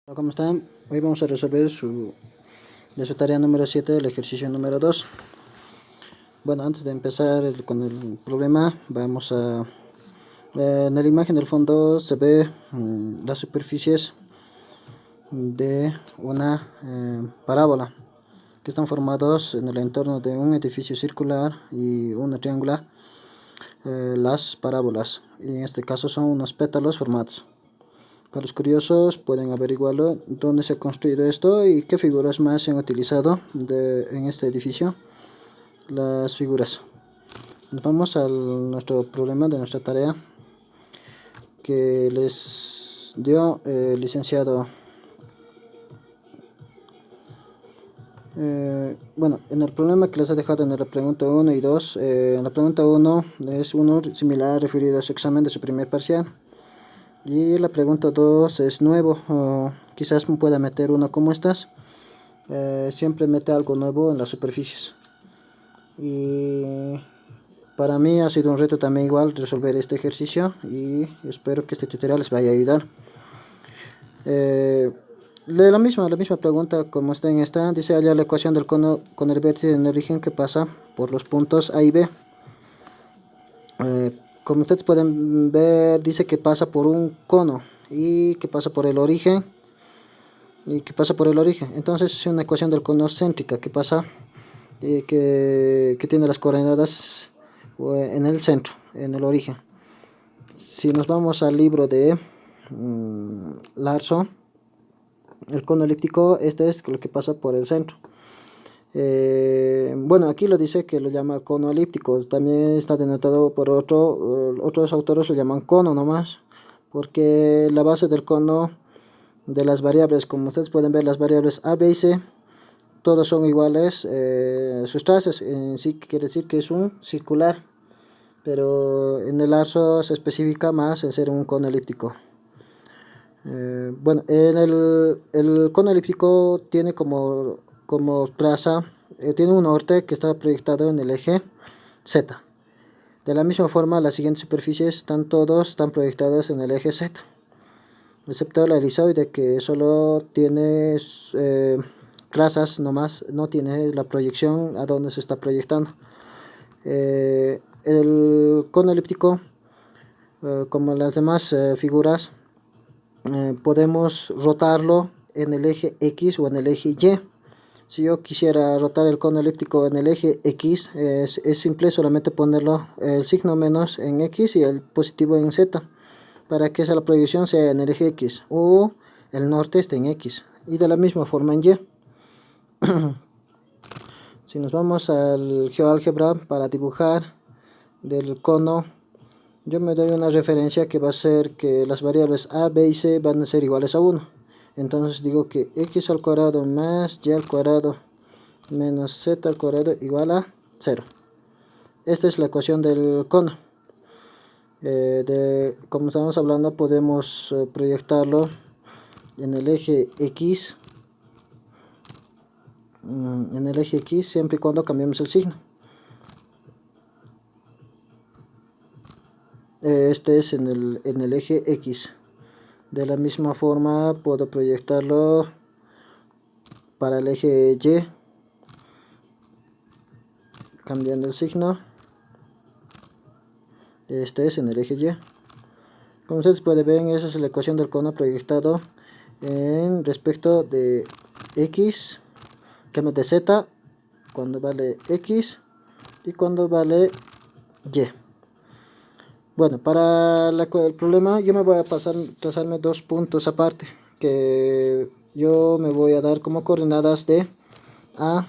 Hola, ¿cómo están? Hoy vamos a resolver su tarea número 7 del ejercicio número 2. Bueno, antes de empezar con el problema, vamos a... en la imagen del fondo se ve las superficies de una parábola que están formados en el entorno de un edificio circular y una triangular. Las parábolas, y en este caso son unos pétalos formados. Para los curiosos pueden averiguarlo dónde se ha construido esto y qué figuras más se han utilizado en este edificio. Las figuras. Nos vamos a nuestro problema de nuestra tarea que les dio el licenciado. Bueno, en el problema que les he dejado en la pregunta 1 y 2, en la pregunta 1 es uno similar referido a su examen de su primer parcial. Y la pregunta 2 es nuevo, o quizás pueda meter uno como estas. Siempre mete algo nuevo en las superficies. Y para mí ha sido un reto también igual resolver este ejercicio y espero que este tutorial les vaya a ayudar. De la misma pregunta como está en esta, dice hallar la ecuación del cono con el vértice en origen que pasa por los puntos A y B. Como ustedes pueden ver, dice que pasa por un cono y que pasa por el origen entonces es una ecuación del cono céntrica que pasa que tiene las coordenadas en el centro, en el origen. Si nos vamos al libro de Larson, el cono elíptico, este es lo que pasa por el centro. Bueno, aquí lo dice que lo llama cono elíptico, también está denotado por otros autores lo llaman cono nomás, porque la base del cono de las variables, como ustedes pueden ver, las variables a, b y c, todos son iguales, sus trazas, en sí quiere decir que es un circular, pero en el arzo se especifica más en ser un cono elíptico. Bueno, el cono elíptico tiene como traza, tiene un norte que está proyectado en el eje Z. De la misma forma, las siguientes superficies están proyectadas en el eje Z, excepto la elizoide que solo tiene trazas nomás, no tiene la proyección a donde se está proyectando. El cono elíptico, como las demás figuras, podemos rotarlo en el eje X o en el eje Y. Si yo quisiera rotar el cono elíptico en el eje X, es simple solamente ponerlo el signo menos en X y el positivo en Z, para que la proyección sea en el eje X o el norte esté en X, y de la misma forma en Y. Si nos vamos al GeoAlgebra para dibujar del cono, yo me doy una referencia que va a ser que las variables a, b y c van a ser iguales a 1. Entonces digo que x al cuadrado más y al cuadrado menos z al cuadrado igual a 0. Esta es la ecuación del cono. Como estamos hablando, podemos proyectarlo en el eje X, siempre y cuando cambiemos el signo. Este es en el eje X. De la misma forma puedo proyectarlo para el eje Y, cambiando el signo. Este es en el eje Y. Como ustedes pueden ver, esa es la ecuación del cono proyectado en respecto de X, de Z, cuando vale X y cuando vale Y. Bueno, para el problema yo me voy a trazarme dos puntos aparte, que yo me voy a dar como coordenadas de A,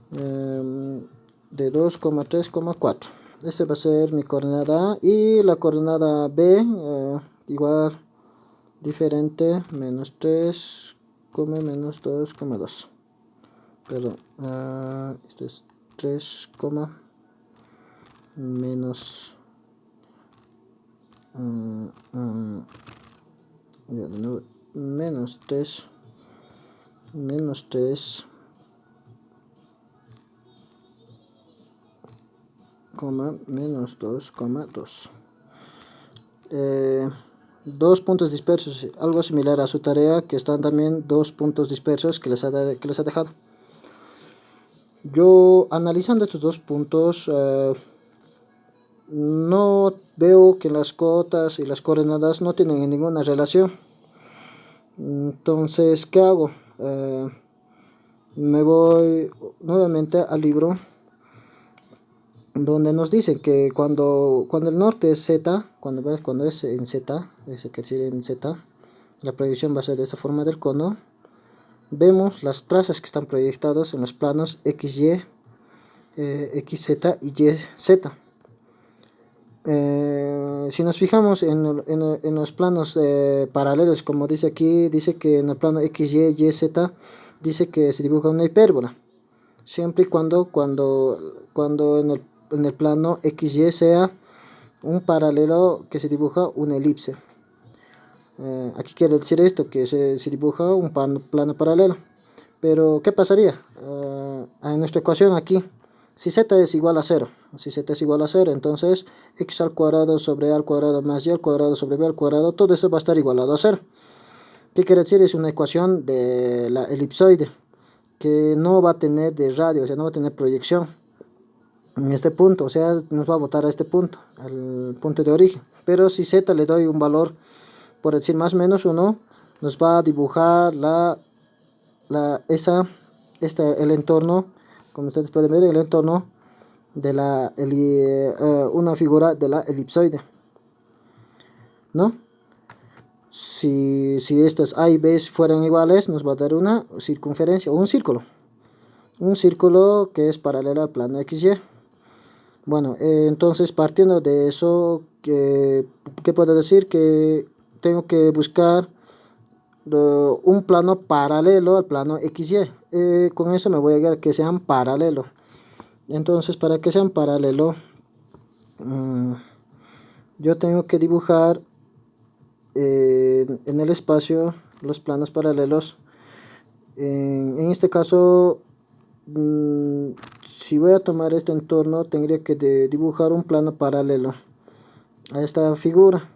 de 2,3,4. Este va a ser mi coordenada A, y la coordenada B igual diferente, menos 3, menos 2,2. Perdón, esto es 3, menos ya de nuevo, menos 3, menos 3, menos 2,2. dos puntos dispersos, algo similar a su tarea, que están también dos puntos dispersos que que les ha dejado. Yo analizando estos dos puntos, no veo que las cotas y las coordenadas no tienen ninguna relación. Entonces, ¿qué hago? Me voy nuevamente al libro donde nos dicen que cuando el norte es z, cuando es en z, eso quiere decir en z, la proyección va a ser de esa forma del cono. Vemos las trazas que están proyectados en los planos XY, XZ y YZ. Si nos fijamos en los planos paralelos, como dice aquí, dice que en el plano XY, YZ, dice que se dibuja una hipérbola, siempre y cuando en el plano XY sea un paralelo que se dibuja una elipse. Aquí quiere decir esto, que se dibuja un plano paralelo. Pero, ¿qué pasaría? En nuestra ecuación aquí, si z es igual a 0, entonces x al cuadrado sobre a al cuadrado más y al cuadrado sobre b al cuadrado, todo eso va a estar igualado a 0. ¿Qué quiere decir? Es una ecuación de la elipsoide, que no va a tener de radio, o sea, no va a tener proyección en este punto, o sea, nos va a botar a este punto, al punto de origen. Pero si z le doy un valor, por decir más o menos 1, nos va a dibujar el entorno, como ustedes pueden ver, el entorno de una figura de la elipsoide, ¿no? Si estas A y B fueran iguales, nos va a dar una circunferencia o un círculo que es paralelo al plano XY. Bueno, entonces partiendo de eso, ¿qué puedo decir? Que tengo que buscar un plano paralelo al plano XY. Con eso me voy a llegar a que sean paralelos. Entonces, para que sean paralelos, yo tengo que dibujar en el espacio los planos paralelos. En este caso, si voy a tomar este entorno, tendría que dibujar un plano paralelo a esta figura,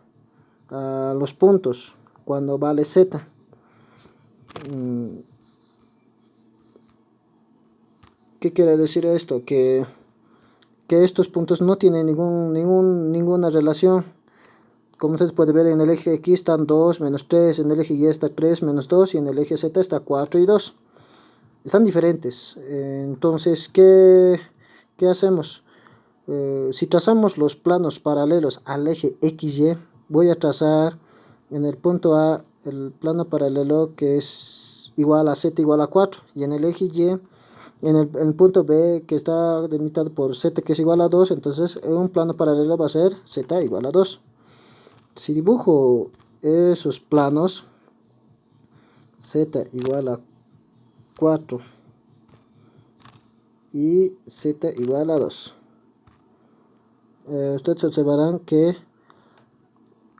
a los puntos, cuando vale z. ¿Qué quiere decir esto? Que estos puntos no tienen ninguna relación. Como ustedes pueden ver, en el eje X están 2, menos 3, en el eje Y está 3, menos 2, y en el eje Z está 4 y 2. Están diferentes. Entonces, ¿qué hacemos? Si trazamos los planos paralelos al eje XY, voy a trazar en el punto A el plano paralelo que es igual a Z igual a 4, y en el eje Y, en el punto B, que está delimitado por Z que es igual a 2, entonces un plano paralelo va a ser Z igual a 2. Si dibujo esos planos, Z igual a 4 y Z igual a 2, ustedes observarán que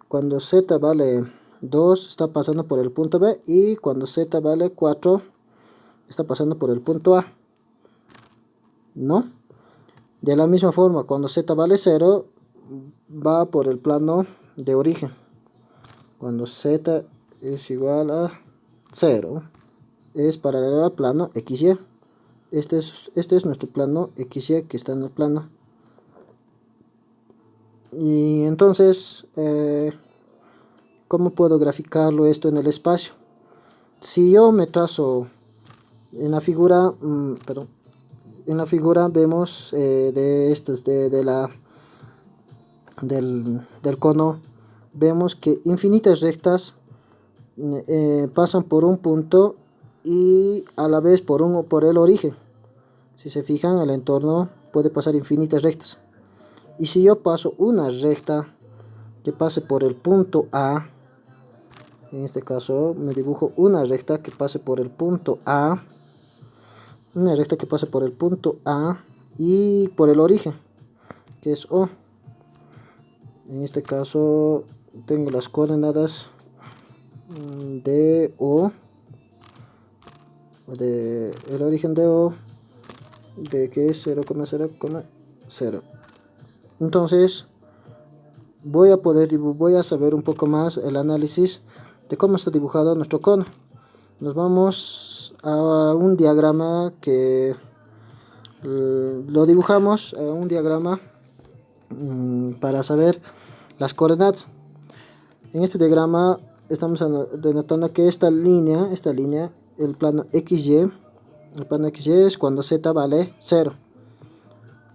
cuando Z vale 2 está pasando por el punto B, y cuando Z vale 4 está pasando por el punto A, ¿no? De la misma forma, cuando Z vale 0 va por el plano de origen. Cuando Z es igual a 0 es paralelo al plano XY. Este es nuestro plano XY que está en el plano. Y entonces, ¿cómo puedo graficarlo esto en el espacio? Si yo me trazo en la figura, en la figura vemos del cono, vemos que infinitas rectas pasan por un punto y a la vez por el origen. Si se fijan, el entorno puede pasar infinitas rectas. Y si yo paso una recta que pase por el punto A, en este caso me dibujo una recta que pase por el punto A, y por el origen, que es O. En este caso tengo las coordenadas de O, el origen de O, de que es 0,0,0. Entonces voy a saber un poco más el análisis de cómo está dibujado nuestro cono. Nos vamos a un diagrama que lo dibujamos, un diagrama para saber las coordenadas. En este diagrama estamos denotando que esta línea, el plano XY es cuando z vale 0.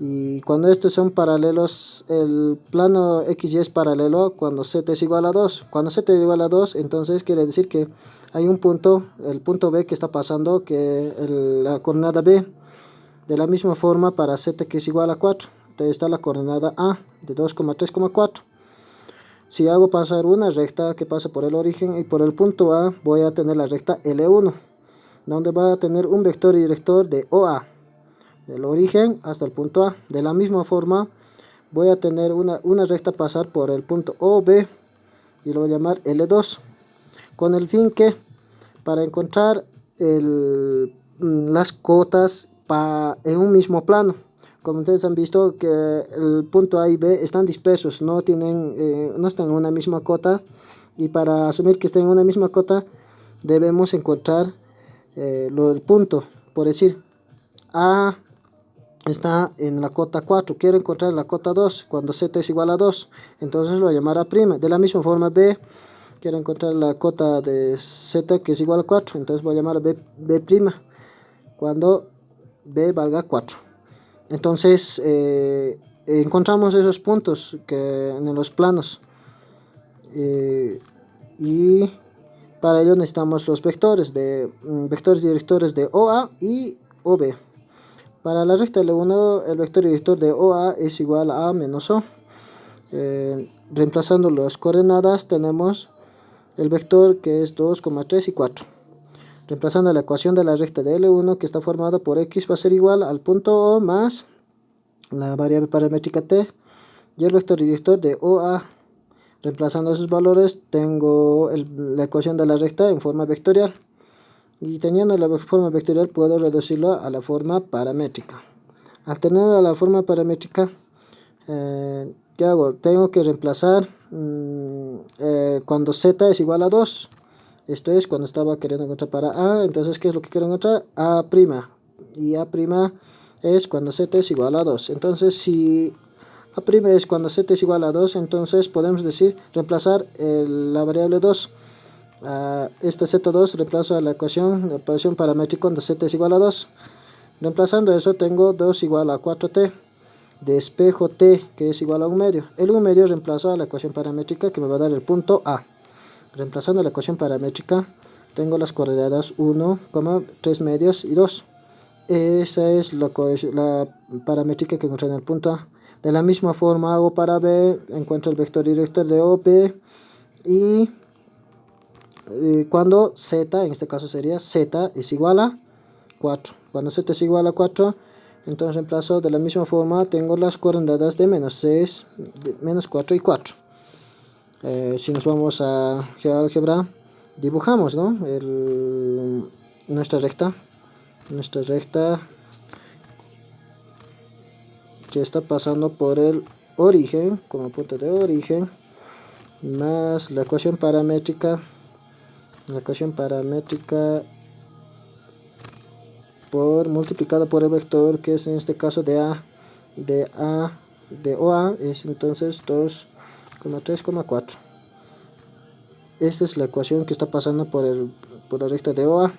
Y cuando estos son paralelos, el plano XY es paralelo cuando z es igual a 2. Cuando z es igual a 2, entonces quiere decir que hay un punto, el punto B que está pasando, que la coordenada B. De la misma forma para z que es igual a 4. Entonces está la coordenada A de 2,3,4. Si hago pasar una recta que pasa por el origen y por el punto A, voy a tener la recta L1, donde va a tener un vector director de OA, del origen hasta el punto A. De la misma forma, voy a tener una recta pasar por el punto OB y lo voy a llamar L2, con el fin que para encontrar las cotas en un mismo plano. Como ustedes han visto que el punto A y B están dispersos, no están en una misma cota, y para asumir que estén en una misma cota debemos encontrar el punto. Por decir, A está en la cota 4, quiero encontrar la cota 2 cuando z es igual a 2, entonces lo voy a llamar A'. De la misma forma B, quiero encontrar la cota de z que es igual a 4, entonces voy a llamar a B', cuando B valga 4. Entonces encontramos esos puntos en los planos, y para ello necesitamos los vectores directores de OA y OB. Para la recta L1, el vector director de OA es igual a A menos O. Reemplazando las coordenadas, tenemos el vector que es 2,3 y 4. Reemplazando la ecuación de la recta de L1, que está formada por X, va a ser igual al punto O más la variable paramétrica T y el vector director de OA. Reemplazando esos valores, tengo la ecuación de la recta en forma vectorial. Y teniendo la forma vectorial, puedo reducirlo a la forma paramétrica. Al tener la forma paramétrica, ¿qué hago? Tengo que reemplazar cuando z es igual a 2. Esto es cuando estaba queriendo encontrar para A. Entonces, ¿qué es lo que quiero encontrar? A'. Y A' es cuando z es igual a 2. Entonces, si A' es cuando z es igual a 2, entonces podemos decir, reemplazar la variable 2. Esta z2 reemplazo a la ecuación paramétrica cuando z es igual a 2. Reemplazando eso, tengo 2 igual a 4t. Despejo t, que es igual a 1 medio. El 1 medio reemplazo a la ecuación paramétrica, que me va a dar el punto A. Reemplazando la ecuación paramétrica, tengo las coordenadas 1, 3 medios y 2. Esa es la paramétrica que encontré en el punto A. De la misma forma hago para B, encuentro el vector director de OB y cuando z, en este caso sería z es igual a 4. Cuando z es igual a 4, entonces reemplazo de la misma forma, tengo las coordenadas de menos 6, menos 4 y 4. Si nos vamos a GeoAlgebra, dibujamos, ¿no? Nuestra recta que está pasando por el origen, como punto de origen, más la ecuación paramétrica multiplicado por el vector, que es en este caso de OA, es entonces 2,3,4. Esta es la ecuación que está pasando por la recta de OA.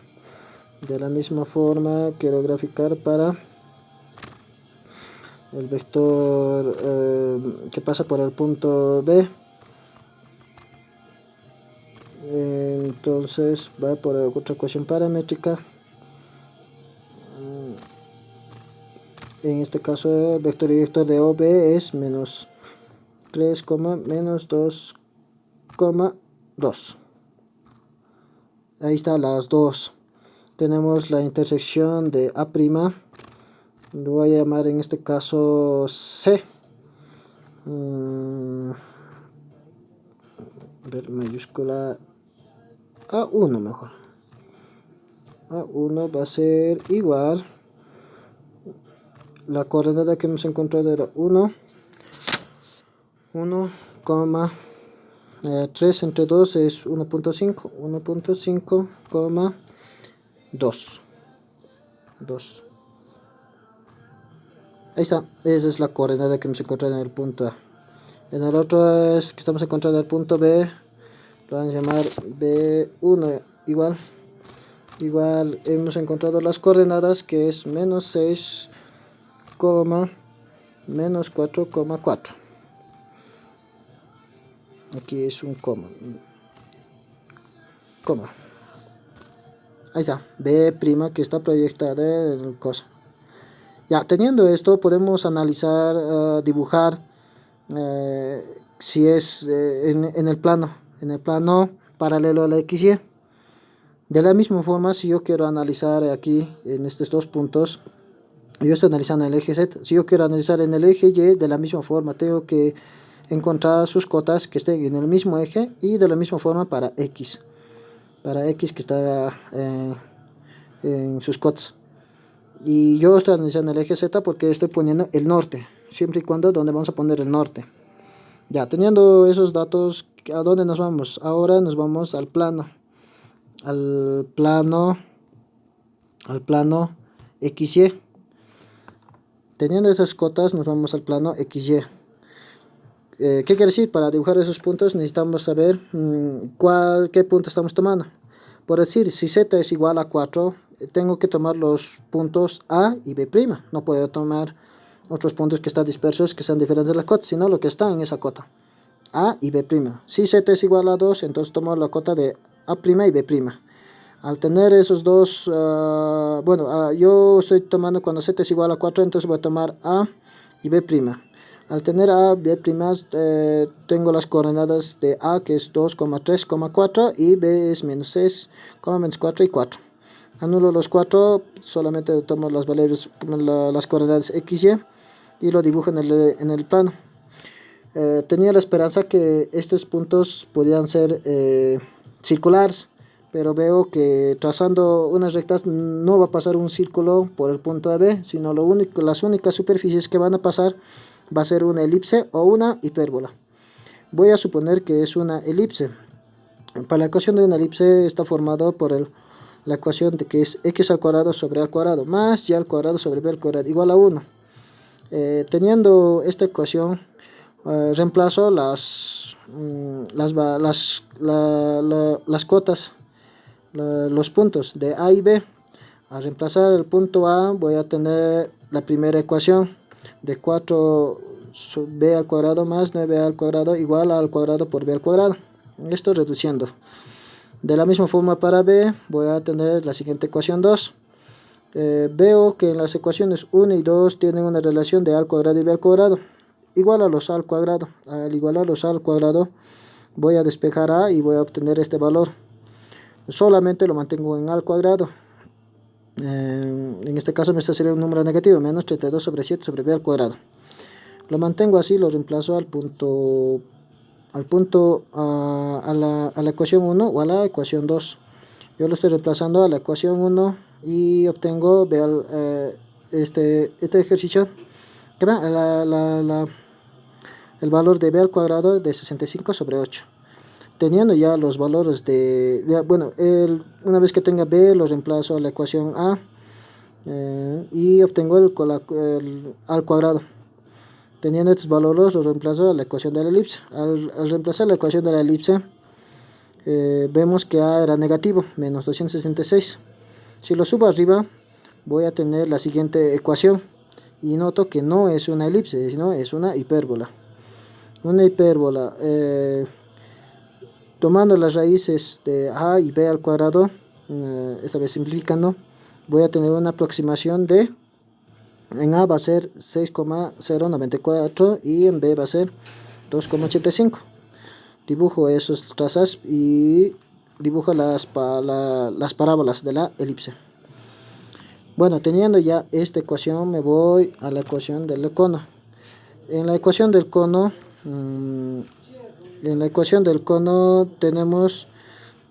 De la misma forma quiero graficar para el vector que pasa por el punto B. Entonces va por otra ecuación paramétrica. En este caso el vector director de OB es menos 3, menos 2,2. Ahí está las dos. Tenemos la intersección de A', lo voy a llamar en este caso C. Mayúscula A1 mejor. A1 va a ser igual, la coordenada que hemos encontrado era 1, 3 entre 2 es 1.5, 1.5, 2. Ahí está, esa es la coordenada que hemos encontrado en el punto A. En el otro es que estamos encontrando el punto B, lo vamos a llamar B1. Igual hemos encontrado las coordenadas, que es menos 6, menos 4,4. Aquí es un coma. Ahí está, B' que está proyectada en el coso. Ya, teniendo esto, podemos analizar, dibujar, si es en el plano paralelo a la XY. De la misma forma, si yo quiero analizar aquí en estos dos puntos, yo estoy analizando el eje Z. Si yo quiero analizar en el eje Y, de la misma forma, tengo que encontrar sus cotas que estén en el mismo eje, y de la misma forma para X. Para X que está en sus cotas. Y yo estoy analizando el eje Z porque estoy poniendo el norte, siempre y cuando donde vamos a poner el norte. Ya, teniendo esos datos, ¿a dónde nos vamos? Ahora nos vamos al plano. Al plano XY. Teniendo esas cotas, nos vamos al plano XY. ¿Qué quiere decir? Para dibujar esos puntos necesitamos saber qué punto estamos tomando. Por decir, si Z es igual a 4, tengo que tomar los puntos A y B'. No puedo tomar otros puntos que están dispersos, que sean diferentes de la cota, sino lo que está en esa cota, A y B'. Si Z es igual a 2, entonces tomo la cota de A' y B'. Al tener esos dos, yo estoy tomando cuando Z es igual a 4, entonces voy a tomar A y B'. Al tener A, B', tengo las coordenadas de A, que es 2,3, 4, y B es menos 6, menos 4 y 4. Anulo los 4, solamente tomo las coordenadas X, Y lo dibujo en el plano. Tenía la esperanza que estos puntos podían ser circulares, pero veo que trazando unas rectas no va a pasar un círculo por el punto AB, sino las únicas superficies que van a pasar va a ser una elipse o una hipérbola. Voy a suponer que es una elipse. Para la ecuación de una elipse está formado por la ecuación de que es x al cuadrado sobre a al cuadrado más y al cuadrado sobre b al cuadrado igual a 1. Teniendo esta ecuación, reemplazo las cotas, los puntos de A y B. Al reemplazar el punto A, voy a tener la primera ecuación de 4b al cuadrado más 9a al cuadrado igual a al cuadrado por b al cuadrado. Esto reduciendo. De la misma forma para B, voy a tener la siguiente ecuación 2. Veo que en las ecuaciones 1 y 2 tienen una relación de a al cuadrado y b al cuadrado igual a los a al cuadrado. Al igualar los a al cuadrado, voy a despejar a y voy a obtener este valor. Solamente lo mantengo en a al cuadrado. En este caso me está saliendo un número negativo, menos 32 sobre 7 sobre b al cuadrado. Lo mantengo así, lo reemplazo a la ecuación 1 o a la ecuación 2. Yo lo estoy reemplazando a la ecuación 1 y obtengo este ejercicio que va el valor de b al cuadrado de 65 sobre 8. Teniendo ya los valores una vez que tenga b, lo reemplazo a la ecuación a y obtengo el al cuadrado. Teniendo estos valores, lo reemplazo a la ecuación de la elipse. Al reemplazar la ecuación de la elipse, vemos que a era negativo, menos 266. Si lo subo arriba, voy a tener la siguiente ecuación. Y noto que no es una elipse, sino es una hipérbola. Una hipérbola, tomando las raíces de a y b al cuadrado, esta vez simplificando, voy a tener una aproximación de, en a va a ser 6,094 y en b va a ser 2,85. Dibujo esos trazas y dibujo las parábolas de la elipse. Bueno, teniendo ya esta ecuación, me voy a la ecuación del cono. En la ecuación del cono, tenemos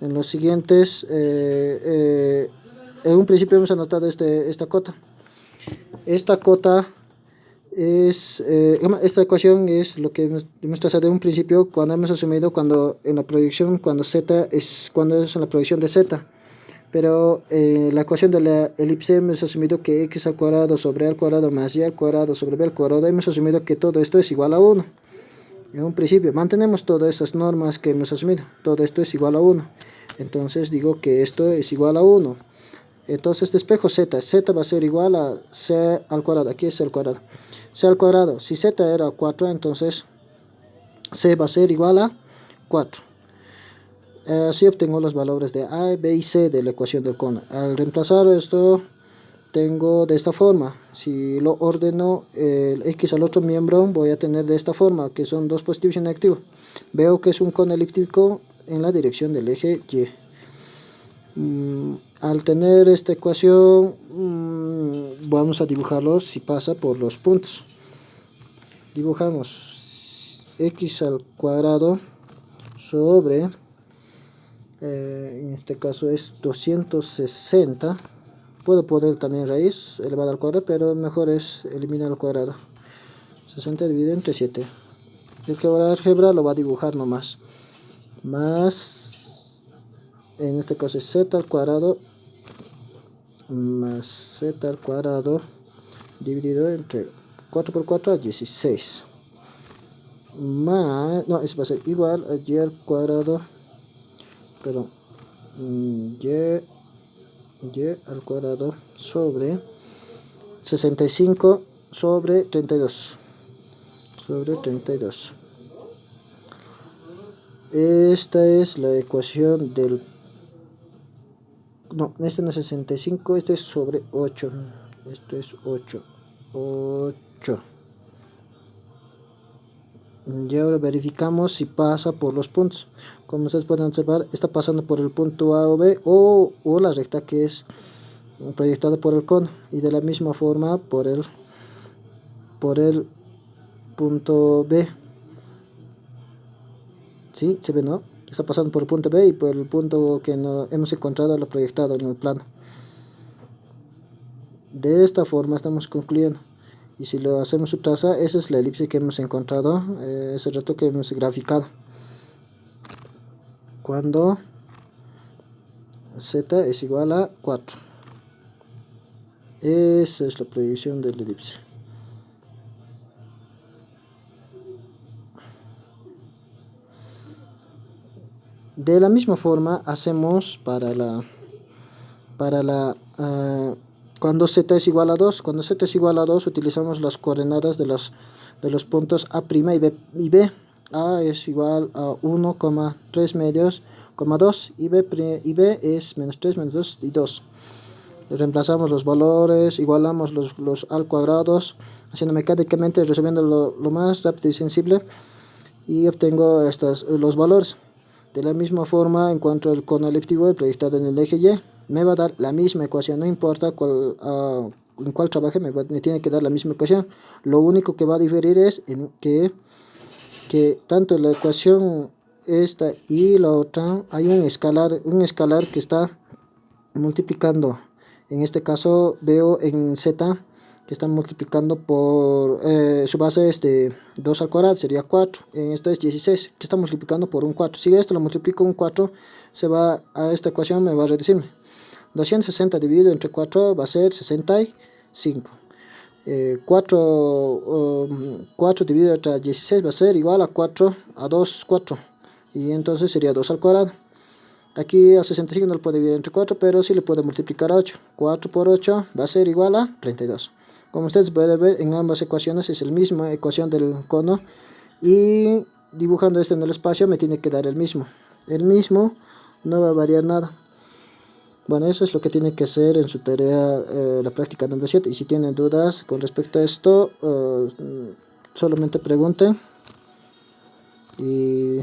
en los siguientes, en un principio hemos anotado esta cota. Esta cota esta ecuación es lo que hemos trazado en un principio cuando hemos asumido cuando en la proyección, cuando es en la proyección de z. Pero la ecuación de la elipse hemos asumido que x al cuadrado sobre a al cuadrado más y al cuadrado sobre b al cuadrado. Hemos asumido que todo esto es igual a 1. En un principio mantenemos todas esas normas que hemos asumido. Todo esto es igual a 1. Entonces digo que esto es igual a 1. Entonces despejo z. Z va a ser igual a c al cuadrado. Aquí es el cuadrado. C al cuadrado. Si z era 4, entonces c va a ser igual a 4. Así obtengo los valores de a, b y c de la ecuación del cono. Al reemplazar esto, tengo de esta forma. Si lo ordeno el x al otro miembro, voy a tener de esta forma, que son dos positivos y un negativo. Veo que es un cono elíptico en la dirección del eje y. Al tener esta ecuación, vamos a dibujarlo si pasa por los puntos. Dibujamos x al cuadrado sobre, en este caso es 260. Puedo poner también raíz elevada al cuadrado, pero mejor es eliminar el cuadrado. 60 dividido entre 7. El que ahora álgebra lo va a dibujar nomás. Más, en este caso es z al cuadrado más z al cuadrado dividido entre 4 por 4 a 16. Más, no, eso va a ser igual a y al cuadrado, perdón, y al cuadrado sobre 65 sobre 32. Sobre 32. Esta es la ecuación del... No, este no es 65, este es sobre 8. Esto es 8. 8. Y ahora verificamos si pasa por los puntos. Como ustedes pueden observar, está pasando por el punto A o B o la recta que es proyectada por el cono. Y de la misma forma por el punto B. ¿Sí? ¿Se ve, no? Está pasando por el punto B y por el punto que no hemos encontrado lo proyectado en el plano. De esta forma estamos concluyendo. Y si lo hacemos su traza, esa es la elipse que hemos encontrado, ese rato que hemos graficado. Cuando z es igual a 4. Esa es la proyección de la elipse. De la misma forma hacemos cuando z es igual a 2. Cuando z es igual a 2 utilizamos las coordenadas de los puntos A' y B. A es igual a 1,3 medios, 2 y B es menos 3, menos 2 y 2. Reemplazamos los valores, igualamos los al cuadrados, haciendo mecánicamente, resolviendo lo más rápido y sensible, y obtengo los valores. De la misma forma encuentro el cono elíptico proyectado en el eje Y. Me va a dar la misma ecuación, no importa en cuál trabaje, me tiene que dar la misma ecuación. Lo único que va a diferir es que tanto la ecuación esta y la otra hay un escalar que está multiplicando. En este caso veo en z que está multiplicando por su base es de 2 al cuadrado, sería 4. En esta es 16, que está multiplicando por un 4. Si esto lo multiplico un 4, se va a esta ecuación, me va a reducir. 260 dividido entre 4 va a ser 65. 4 dividido entre 16 va a ser igual a 4 a 2, 4. Y entonces sería 2 al cuadrado. Aquí a 65 no lo puede dividir entre 4, pero sí le puede multiplicar a 8. 4 por 8 va a ser igual a 32. Como ustedes pueden ver, en ambas ecuaciones es la misma ecuación del cono. Y dibujando esto en el espacio me tiene que dar el mismo. El mismo, no va a variar nada. Bueno, eso es lo que tiene que hacer en su tarea, la práctica número 7. Y si tienen dudas con respecto a esto, solamente pregunten. Y